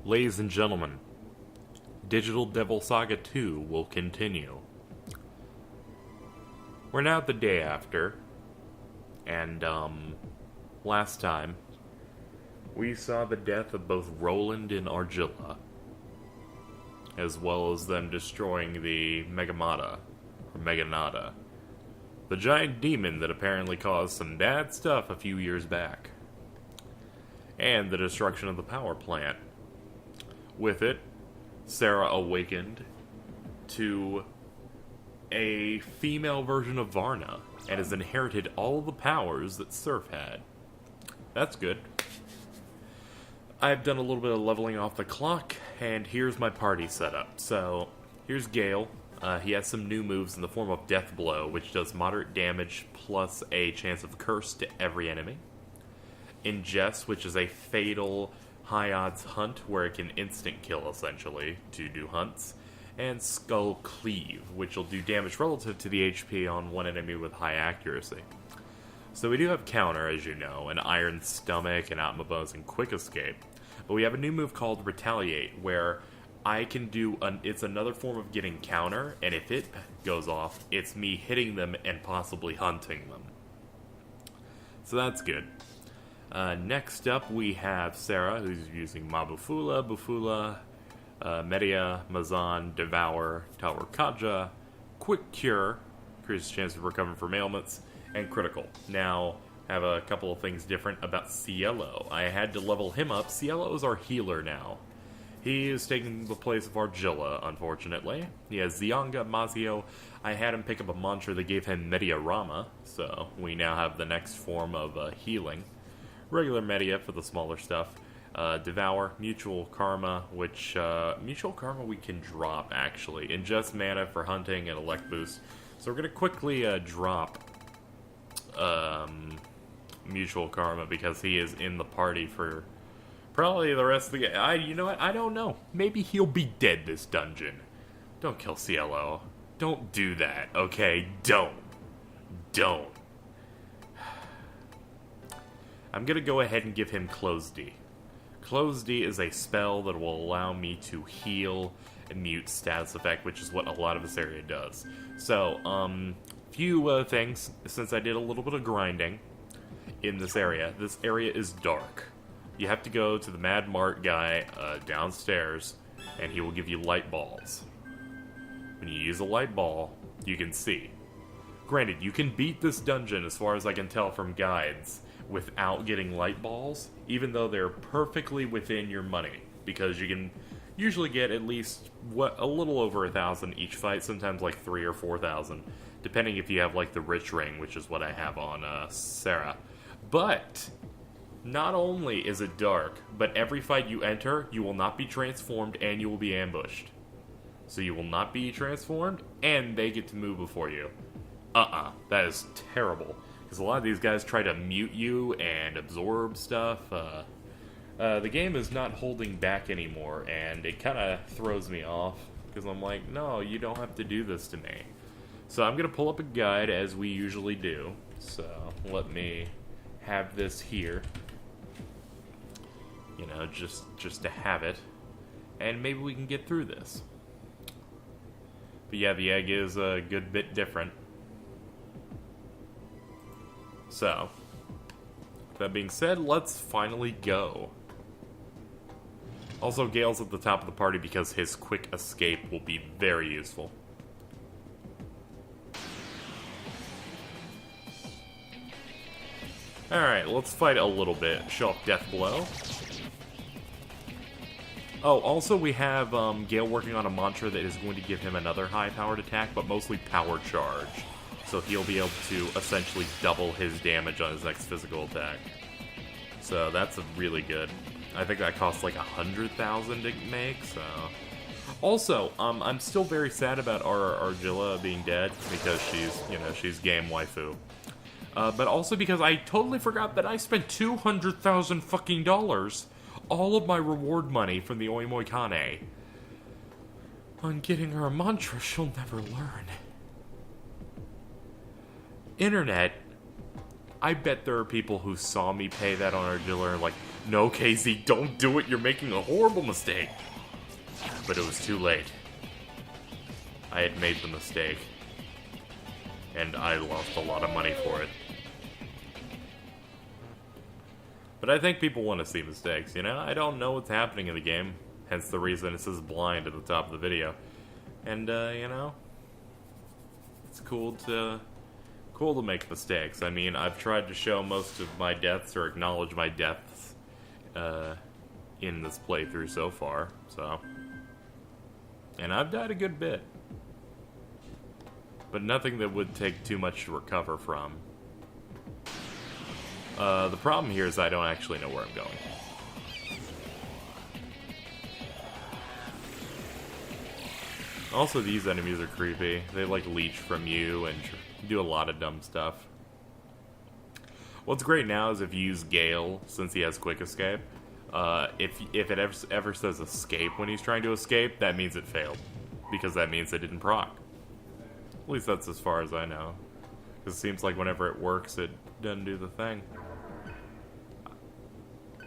Ladies and gentlemen, Digital Devil Saga 2 will continue. We're now the day after, and, last time, we saw the death of both Roland and Argilla, as well as them destroying the Megamata, or Meganata, the giant demon that apparently caused some bad stuff a few years back, and the destruction of the power plant. With it, Sarah awakened to a female version of Varna and has inherited all the powers that Surf had. That's good. I've done a little bit of leveling off the clock, and here's my party setup. So, here's Gale. He has some new moves in the form of Death Blow, which does moderate damage plus a chance of curse to every enemy. Ingest, which is a fatal high odds hunt where it can instant kill essentially to do hunts. And Skull Cleave, which will do damage relative to the HP on one enemy with high accuracy. So we do have counter, as you know, an Iron Stomach, an Atmabuzz, and Quick Escape. But we have a new move called Retaliate, where I can do, it's another form of getting counter, and if it goes off, it's me hitting them and possibly hunting them. So that's good. Next up, we have Sarah, who's using Mabufula, Bufula, Media, Mazan, Devour, Tower Kaja, Quick Cure, increases chance of recovering from ailments, and Critical. Now, I have a couple of things different about Cielo. I had to level him up. Cielo is our healer now. He is taking the place of Argilla, unfortunately. He has Zionga, Mazio. I had him pick up a mantra that gave him Media Rama, so we now have the next form of healing. Regular Media for the smaller stuff. Devour, Mutual Karma, which, Mutual Karma we can drop, actually. Ingest Mana for hunting and Elect Boost. So we're going to quickly drop Mutual Karma because he is in the party for probably the rest of the game. You know what? I don't know. Maybe he'll be dead this dungeon. Don't kill CLO. Don't do that, okay? Don't. I'm going to go ahead and give him Close D. Close D is a spell that will allow me to heal and mute status effect, which is what a lot of this area does. So, few things, since I did a little bit of grinding in this area is dark. You have to go to the Mad Mart guy downstairs, and he will give you light balls. When you use a light ball, you can see. Granted, you can beat this dungeon, as far as I can tell from guides, without getting light balls, even though they're perfectly within your money, because you can usually get at least a little over 1,000 each fight, sometimes like 3,000 or 4,000, depending if you have like the Rich Ring, which is what I have on Sarah. But not only is it dark, but every fight you enter, you will not be transformed and you will be ambushed. So you will not be transformed, and they get to move before you. That is terrible. Because a lot of these guys try to mute you and absorb stuff. The game is not holding back anymore, and it kind of throws me off. Because I'm like, no, you don't have to do this to me. So I'm going to pull up a guide, as we usually do. So let me have this here. You know, just to have it. And maybe we can get through this. But yeah, the egg is a good bit different. So, that being said, let's finally go. Also, Gale's at the top of the party because his quick escape will be very useful. Alright, let's fight a little bit. Show off Death Blow. Oh, also we have Gale working on a mantra that is going to give him another high-powered attack, but mostly Power Charge. So he'll be able to essentially double his damage on his next physical attack. So that's really good. I think that costs like 100,000 to make, so... Also, I'm still very sad about our Argilla being dead, because she's game waifu. But also because I totally forgot that I spent 200,000 fucking dollars, all of my reward money from the Oimoikane, on getting her a mantra she'll never learn. Internet, I bet there are people who saw me pay that on Argilla and like, No, Casey, don't do it. You're making a horrible mistake. But it was too late. I had made the mistake. And I lost a lot of money for it. But I think people want to see mistakes, you know? I don't know what's happening in the game. Hence the reason it says blind at the top of the video. And, you know, it's cool to make mistakes. I mean, I've tried to show most of my deaths or acknowledge my deaths in this playthrough so far, so. And I've died a good bit. But nothing that would take too much to recover from. The problem here is I don't actually know where I'm going. Also, these enemies are creepy. They, like, leech from you and do a lot of dumb stuff. What's great now is if you use Gale, since he has quick escape, if it ever says escape when he's trying to escape, that means it failed. Because that means it didn't proc. At least that's as far as I know. Because it seems like whenever it works, it doesn't do the thing.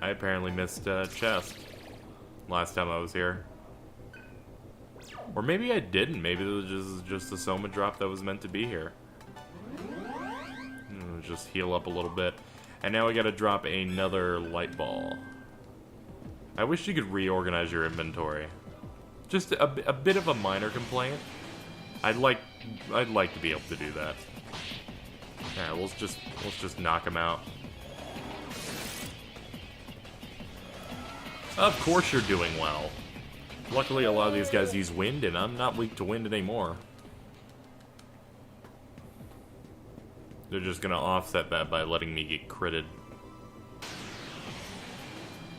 I apparently missed chest last time I was here. Or maybe I didn't. Maybe it was just a Soma drop that was meant to be here. Just heal up a little bit. And now we gotta drop another light ball. I wish you could reorganize your inventory. Just a bit of a minor complaint. I'd like to be able to do that. Yeah, let's just knock him out. Of course you're doing well. Luckily, a lot of these guys use wind, and I'm not weak to wind anymore. They're just gonna offset that by letting me get critted.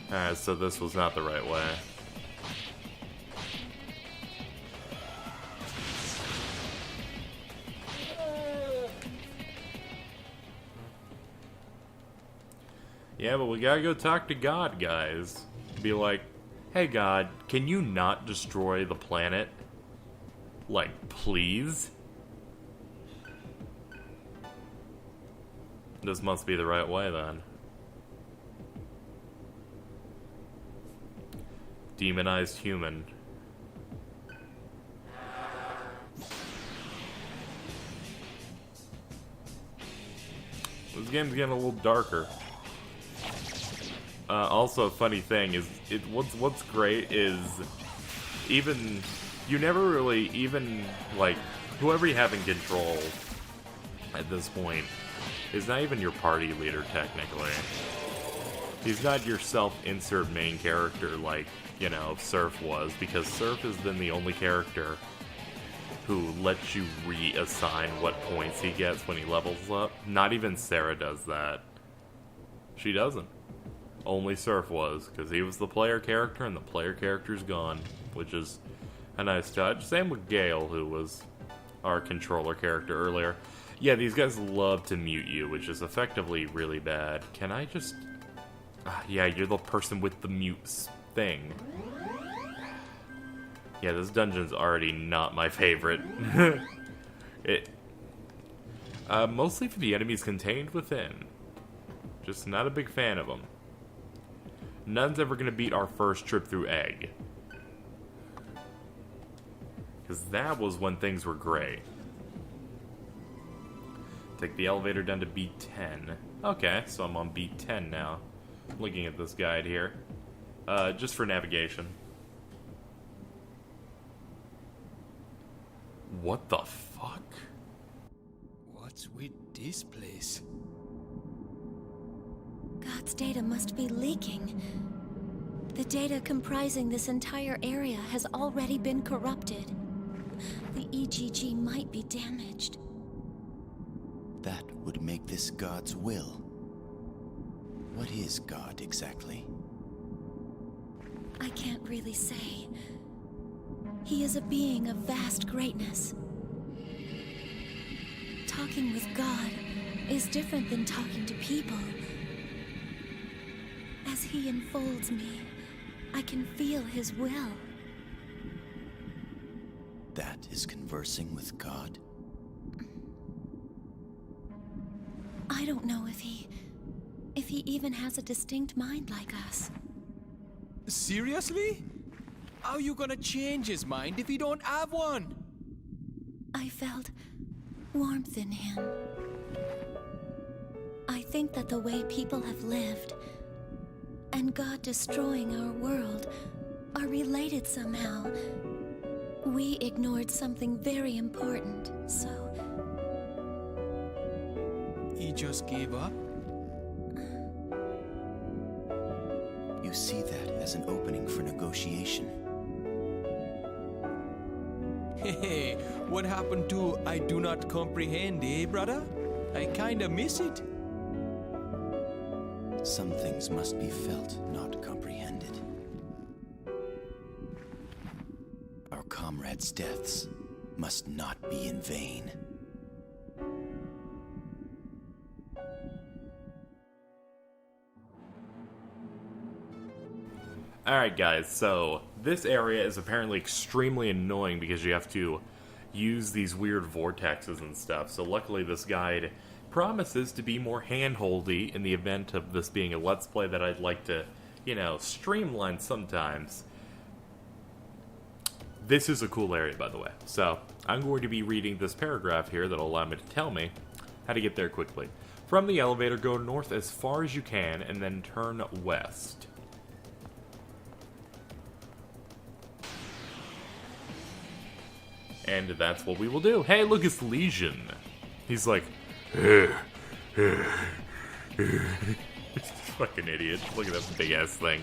Alright, so this was not the right way. Yeah, but we gotta go talk to God, guys. Be like, hey God, can you not destroy the planet? Like, please? This must be the right way, then. Demonized human. This game's getting a little darker. Also, a funny thing is, what's great is, even, you never really, even, like, whoever you have in control at this point is not even your party leader, technically. He's not your self-insert main character like, you know, Surf was, because Surf has been the only character who lets you reassign what points he gets when he levels up. Not even Sarah does that. She doesn't. Only Surf was, because he was the player character, and the player character's gone, which is a nice touch. Same with Gale, who was our controller character earlier. Yeah, these guys love to mute you, which is effectively really bad. Can I just... yeah, you're the person with the mute thing. Yeah, this dungeon's already not my favorite. Mostly for the enemies contained within. Just not a big fan of them. None's ever gonna beat our first trip through Egg. Because that was when things were great. Take the elevator down to beat 10. Okay, so I'm on beat 10 now. Looking at this guide here. Just for navigation. What the fuck? What's with this place? God's data must be leaking. The data comprising this entire area has already been corrupted. The EGG might be damaged. That would make this God's will. What is God exactly? I can't really say. He is a being of vast greatness. Talking with God is different than talking to people. As he enfolds me, I can feel his will. That is conversing with God? I don't know if if he even has a distinct mind like us. Seriously? How you gonna change his mind if he don't have one? I felt warmth in him. I think that the way people have lived and God destroying our world are related somehow. We ignored something very important, so... He just gave up? You see that as an opening for negotiation. Hey, what happened to I do not comprehend, eh, brother? I kinda miss it. Some things must be felt, not comprehended. Our comrades' deaths must not be in vain. Alright guys, so this area is apparently extremely annoying because you have to use these weird vortexes and stuff. So luckily this guide promises to be more hand-holdy in the event of this being a Let's Play that I'd like to, you know, streamline sometimes. This is a cool area, by the way. So I'm going to be reading this paragraph here that'll allow me to tell me how to get there quickly. From the elevator, go north as far as you can and then turn west. And that's what we will do. Hey, look, it's Legion. He's like, fucking idiot. Look at that big ass thing.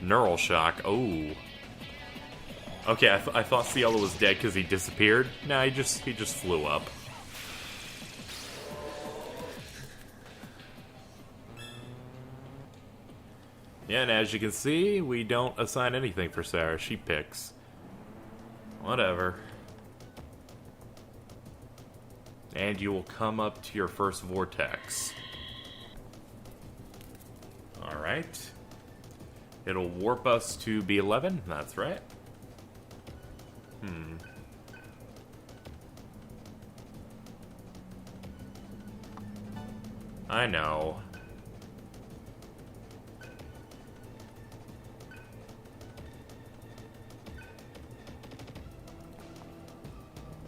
Neural shock. Oh. Okay, I thought Cielo was dead because he disappeared. Nah, he just flew up. Yeah, and as you can see, we don't assign anything for Sarah. She picks. Whatever. And you will come up to your first vortex. Alright. It'll warp us to B11. That's right. I know.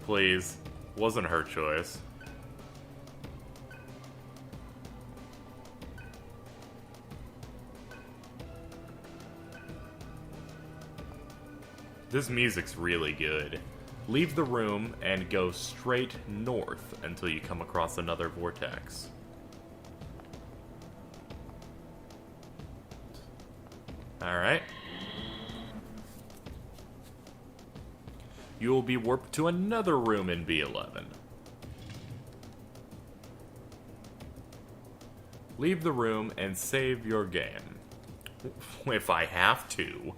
Please. Wasn't her choice. This music's really good. Leave the room and go straight north until you come across another vortex. Alright. You will be warped to another room in B11. Leave the room and save your game. If I have to.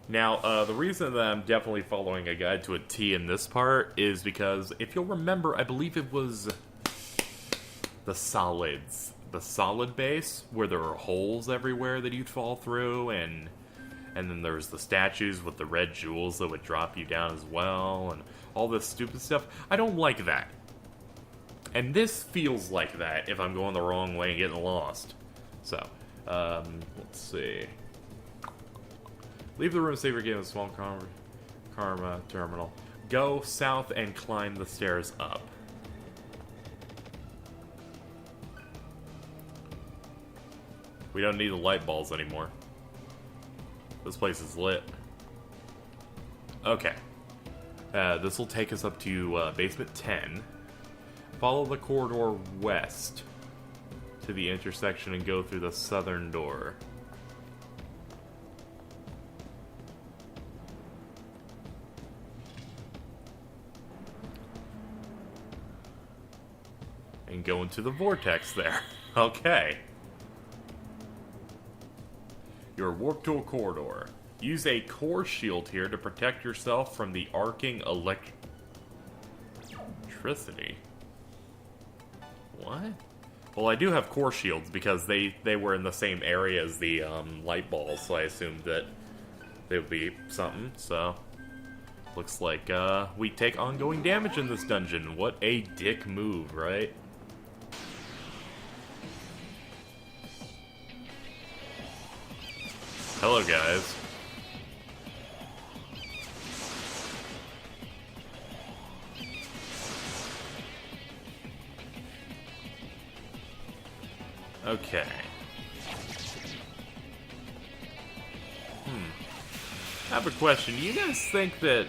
Now, the reason that I'm definitely following a guide to a T in this part is because, if you'll remember, I believe it was the solids. The solid base, where there are holes everywhere that you'd fall through, and then there's the statues with the red jewels that would drop you down as well, and all this stupid stuff. I don't like that. And this feels like that if I'm going the wrong way and getting lost. So, let's see. Leave the room, save your game with a small karma terminal. Go south and climb the stairs up. We don't need the light balls anymore. This place is lit. Okay. This will take us up to basement 10. Follow the corridor west to the intersection and go through the southern door. And go into the vortex there. Okay. You're warped to a corridor. Use a core shield here to protect yourself from the arcing electricity. What? Well, I do have core shields because they were in the same area as the light balls, so I assumed that they would be something, so... Looks like, we take ongoing damage in this dungeon. What a dick move, right? Hello, guys. Okay. I have a question. Do you guys think that,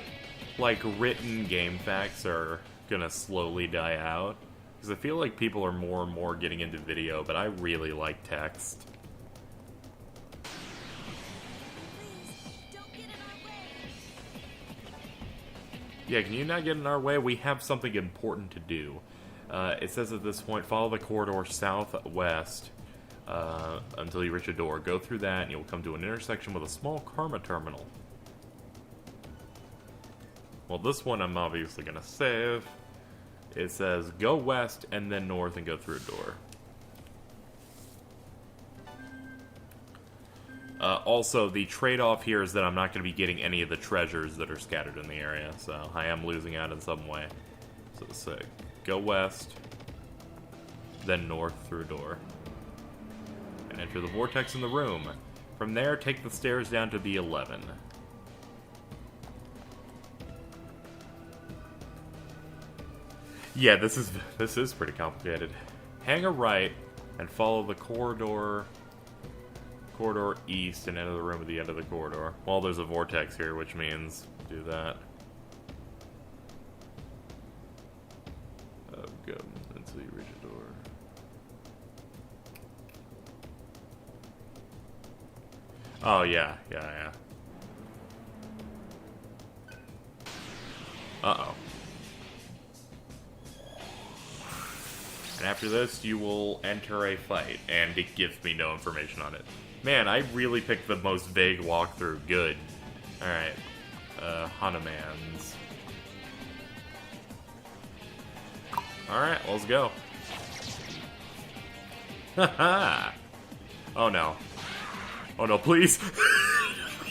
like, written game facts are gonna slowly die out? Because I feel like people are more and more getting into video, but I really like text. Yeah, can you not get in our way? We have something important to do. It says at this point, follow the corridor southwest until you reach a door. Go through that and you'll come to an intersection with a small karma terminal. Well, this one I'm obviously going to save. It says, go west and then north and go through a door. Also, the trade-off here is that I'm not going to be getting any of the treasures that are scattered in the area, so I am losing out in some way. So let's say, go west, then north through a door. And enter the vortex in the room. From there, take the stairs down to the 11. Yeah, this is pretty complicated. Hang a right and follow the corridor east and enter the room at the end of the corridor. Well, there's a vortex here, which means do that. Oh, good. Until you reach a door. Oh, yeah. Uh-oh. And after this, you will enter a fight, and it gives me no information on it. Man, I really picked the most vague walkthrough. Good. Alright. Hanumans. Alright, let's go. Haha! Oh no. Oh no, please!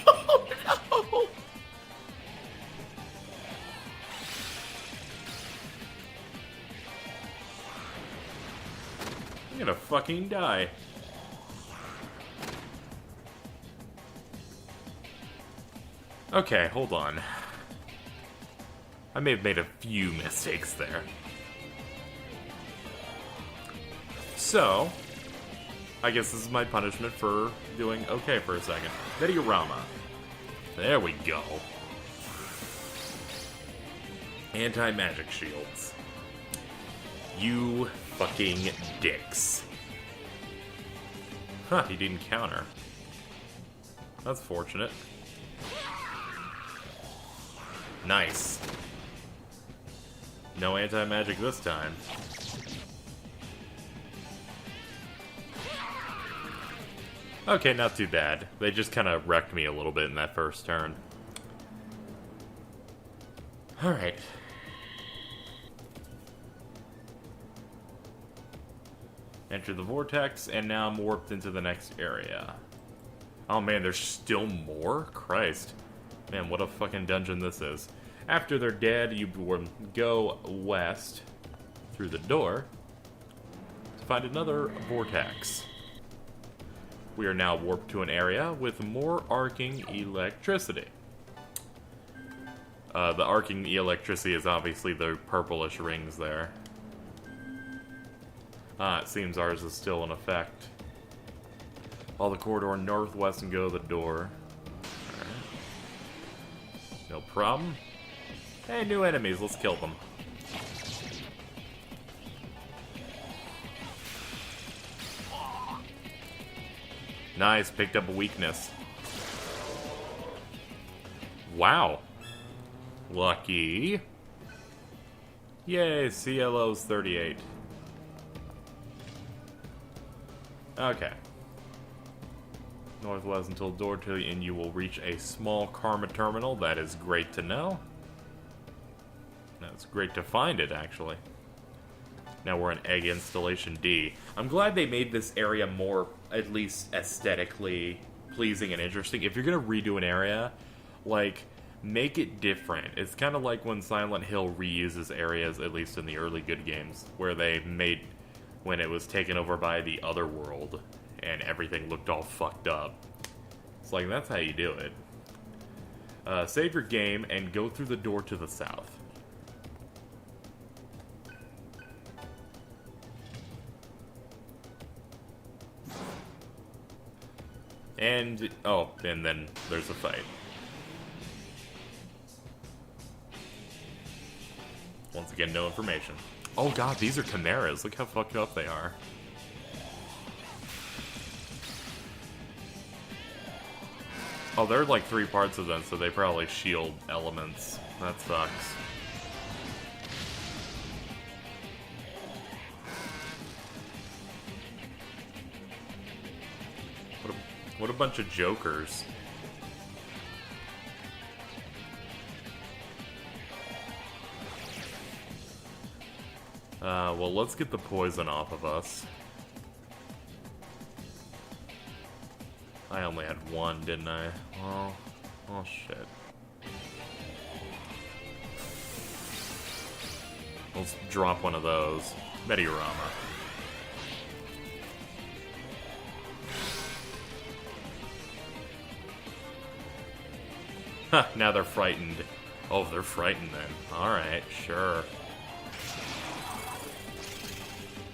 Oh no! I'm gonna fucking die. Okay, hold on. I may have made a few mistakes there. So, I guess this is my punishment for doing okay for a second. Videorama. There we go. Anti-magic shields. You fucking dicks. Huh, he didn't counter. That's fortunate. Nice. No anti-magic this time. Okay, not too bad. They just kind of wrecked me a little bit in that first turn. Alright. Enter the vortex, and now I'm warped into the next area. Oh man, there's still more? Christ. Man, what a fucking dungeon this is. After they're dead, you go west through the door to find another vortex. We are now warped to an area with more arcing electricity. The arcing electricity is obviously the purplish rings there. It seems ours is still in effect. Follow the corridor northwest and go to the door. Alright. No problem. Hey, new enemies, let's kill them. Nice, picked up a weakness. Wow. Lucky. Yay, CLO's 38. Okay. Northwest until door 2, and you will reach a small karma terminal. That is great to know. That's great to find it, actually. Now we're in Egg Installation D. I'm glad they made this area more, at least aesthetically pleasing and interesting. If you're gonna redo an area, like, make it different. It's kind of like when Silent Hill reuses areas, at least in the early good games, where they made when it was taken over by the other world and everything looked all fucked up. It's like, that's how you do it. Save your game and go through the door to the south. And, oh, and then there's a fight. Once again, no information. Oh god, these are chimeras. Look how fucked up they are. Oh, there are like 3 parts of them, so they probably shield elements. That sucks. What a bunch of jokers. Well, let's get the poison off of us. I only had 1, didn't I? Oh shit. Let's drop one of those. Mediorama. Huh, now they're frightened. Oh, they're frightened then. Alright, sure.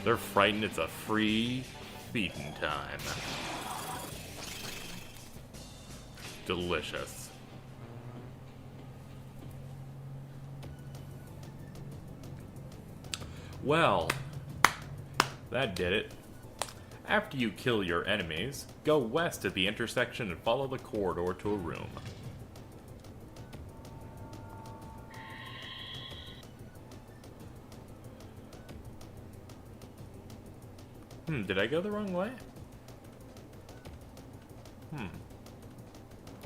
They're frightened, it's a free feeding time. Delicious. Well, that did it. After you kill your enemies, go west at the intersection and follow the corridor to a room. Did I go the wrong way?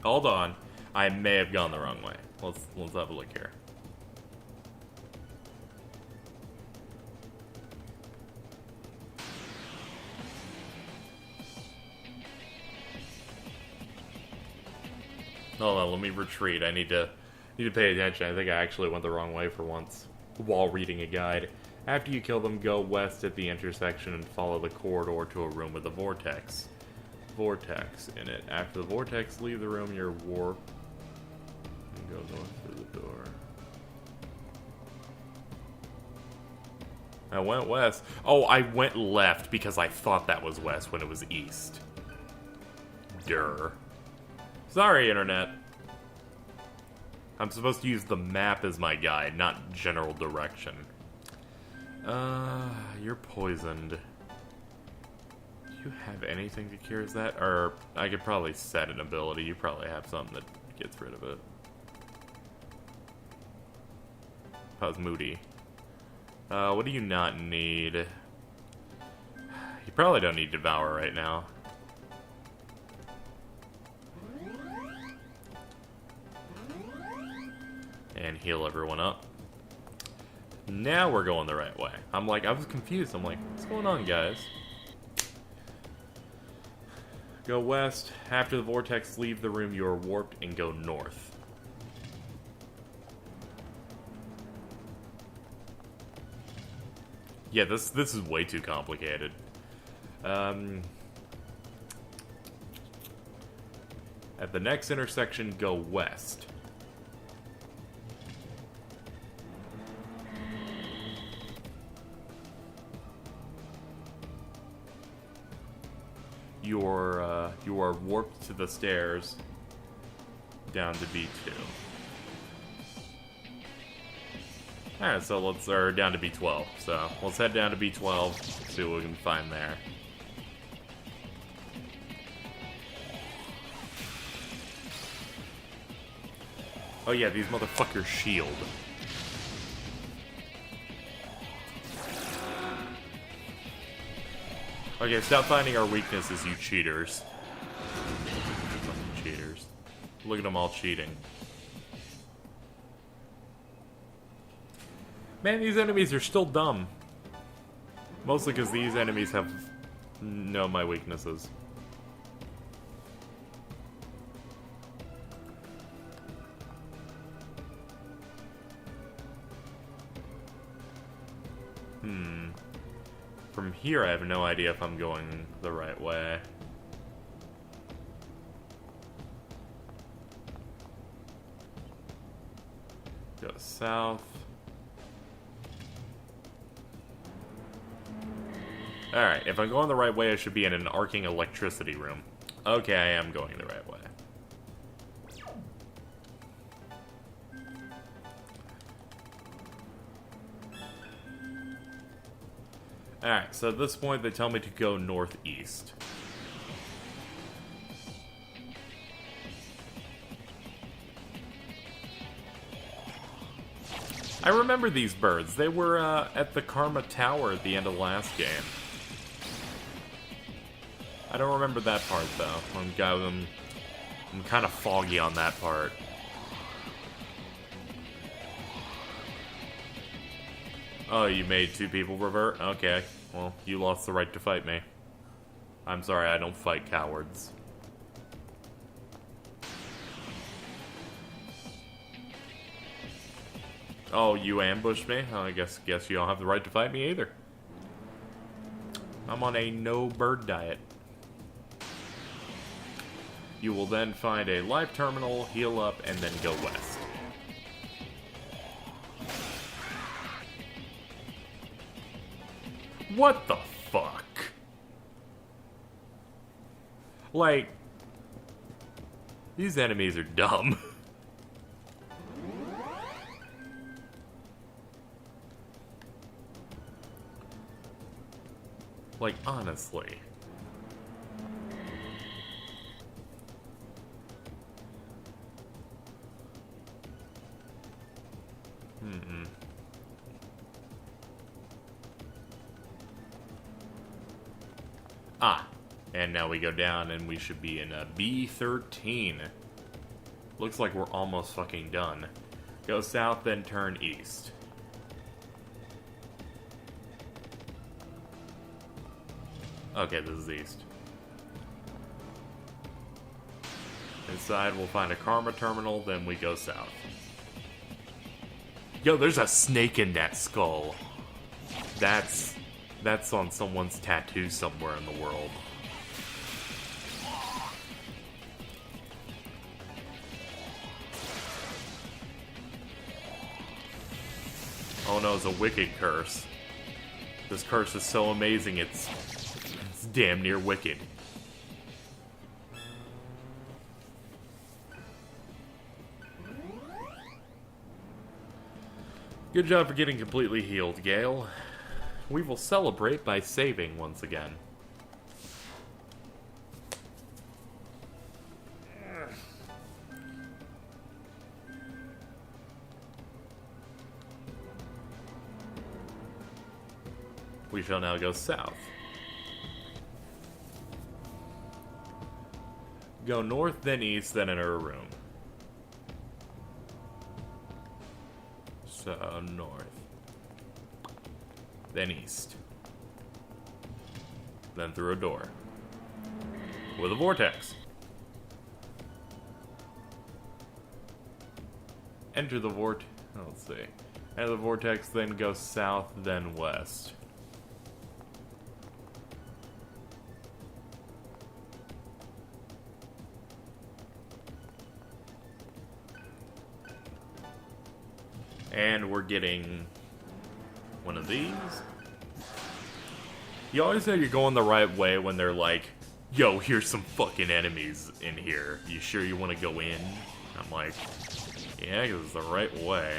Hold on. I may have gone the wrong way. Let's have a look here. Hold on, let me retreat. I need to pay attention. I think I actually went the wrong way for once while reading a guide. After you kill them, go west at the intersection and follow the corridor to a room with a vortex in it. After the vortex, leave the room, you're warp, and go north through the door. I went west. Oh, I went left because I thought that was west when it was east. Durr. Sorry, Internet. I'm supposed to use the map as my guide, not general direction. You're poisoned. Do you have anything to cure that? Or, I could probably set an ability. You probably have something that gets rid of it. How's Moody? What do you not need? You probably don't need Devour right now. And heal everyone up. Now we're going the right way. I was confused. I'm like, what's going on, guys? Go west. After the vortex, leave the room you are warped and go north. Yeah, this is way too complicated. At the next intersection, go west. You are warped to the stairs down to B2. Alright, so down to B12. So let's head down to B12, see what we can find there. Oh yeah, these motherfuckers shield. Okay, stop finding our weaknesses, you cheaters. Fucking cheaters. Look at them all cheating. Man, these enemies are still dumb. Mostly because these enemies know my weaknesses. From here, I have no idea if I'm going the right way. Go south. Alright, if I'm going the right way, I should be in an arcing electricity room. Okay, I am going the right way. Alright, so at this point they tell me to go northeast. I remember these birds. They were at the Karma Tower at the end of last game. I don't remember that part though. I'm kind of foggy on that part. Oh, you made two people revert? Okay. Well, you lost the right to fight me. I'm sorry, I don't fight cowards. Oh, you ambushed me? Oh, I guess you don't have the right to fight me either. I'm on a no bird diet. You will then find a live terminal, heal up, and then go west. What the fuck? Like, these enemies are dumb. Like, honestly. Ah, and now we go down and we should be in a B13. Looks like we're almost fucking done. Go south, then turn east. Okay, this is east. Inside, we'll find a Karma terminal, then we go south. Yo, there's a snake in that skull. That's on someone's tattoo somewhere in the world. Oh no, it's a wicked curse. This curse is so amazing, it's damn near wicked. Good job for getting completely healed, Gale. We will celebrate by saving once again. We shall now go south. Go north, then east, then enter a room. So, north. Then east. Then through a door. With a vortex. Enter the let's see. Enter the vortex, then go south, then west. And we're getting one of these. You always know you're going the right way when they're like, yo, here's some fucking enemies in here. You sure you want to go in? I'm like, yeah, because it's the right way.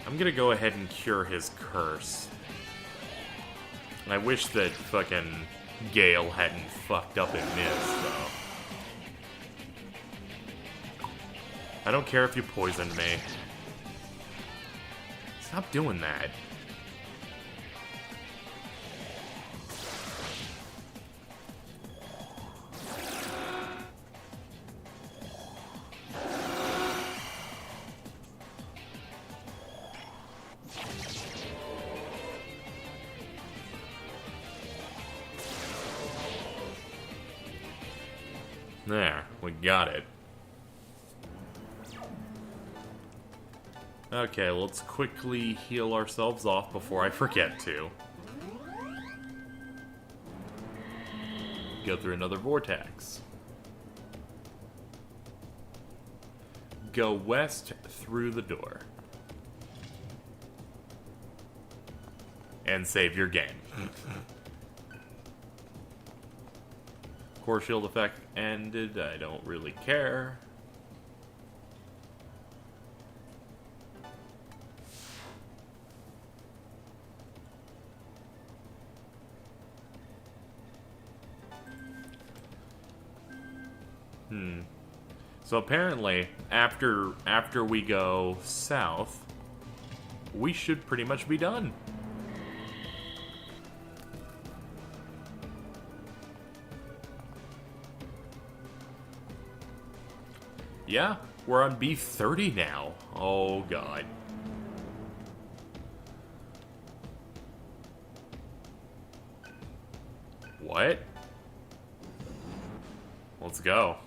I'm gonna go ahead and cure his curse. I wish that fucking Gale hadn't fucked up and missed, though. I don't care if you poisoned me. Stop doing that. There, we got it. Okay, let's quickly heal ourselves off before I forget to. Go through another vortex. Go west through the door. And save your game. Core shield effect ended. I don't really care. So apparently, after we go south, we should pretty much be done. Yeah, we're on B30 now. Oh god. What? Let's go.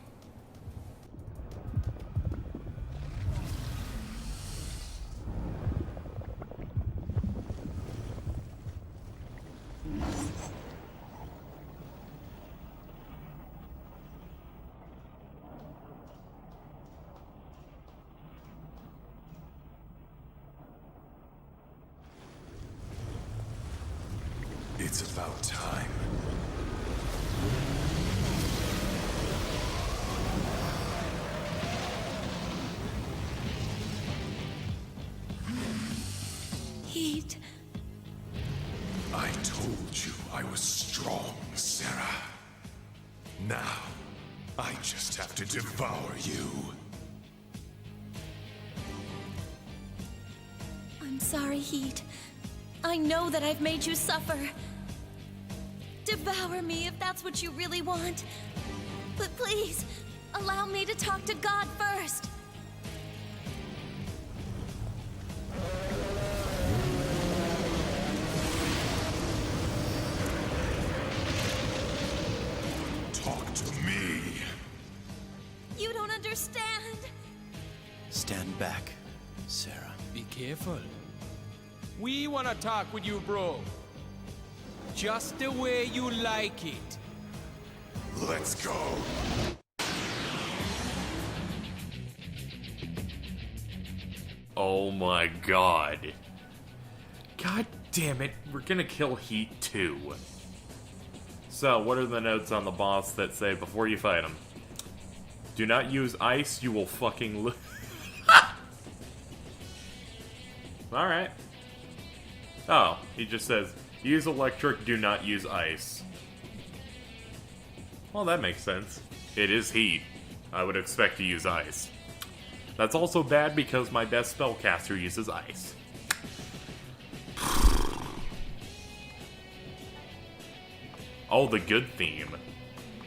It's about time. Heat. I told you I was strong, Sarah. Now, I just have to devour you. I'm sorry, Heat. I know that I've made you suffer. Devour me if that's what you really want. But please, allow me to talk to God first. Talk to me. You don't understand. Stand back, Sarah. Be careful. We wanna talk with you, bro. Just the way you like it. Let's go. Oh my god. God damn it, we're gonna kill Heat too. So, what are the notes on the boss that say before you fight him? Do not use ice, you will fucking lose. Alright. Oh, he just says, use electric, do not use ice. Well, that makes sense. It is heat. I would expect to use ice. That's also bad because my best spellcaster uses ice. Oh, the good theme.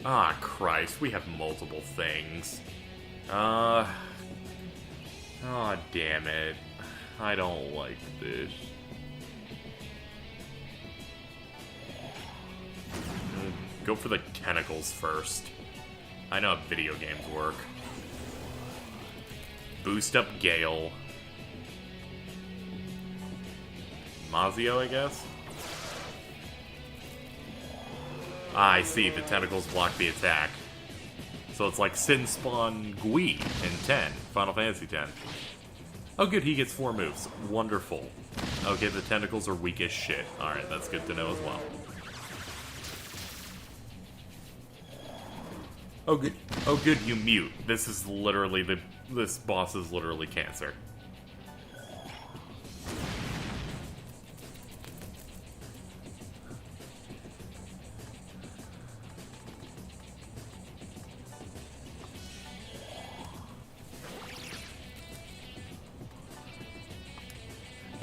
Ah, Christ, we have multiple things. Oh, damn it. I don't like this. Go for the tentacles first. I know how video games work. Boost up Gale. Mazio, I guess? Ah, I see. The tentacles block the attack. So it's like Sin Spawn Gui in 10, Final Fantasy 10. Oh good, he gets 4 moves. Wonderful. Okay, the tentacles are weak as shit. Alright, that's good to know as well. Oh good, you mute. This is literally this boss is literally cancer.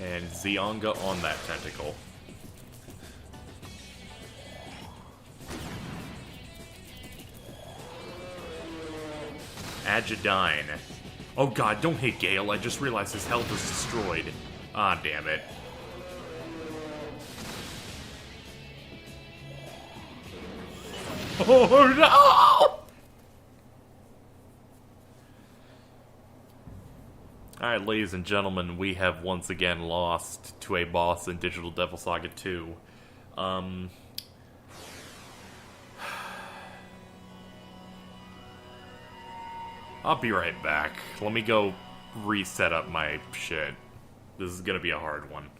And Zionga on that tentacle. Agidyne. Oh god, don't hit Gale. I just realized his health is destroyed. Ah, damn it. Oh no! Alright, ladies and gentlemen, we have once again lost to a boss in Digital Devil Saga 2. I'll be right back. Let me go reset up my shit. This is gonna be a hard one.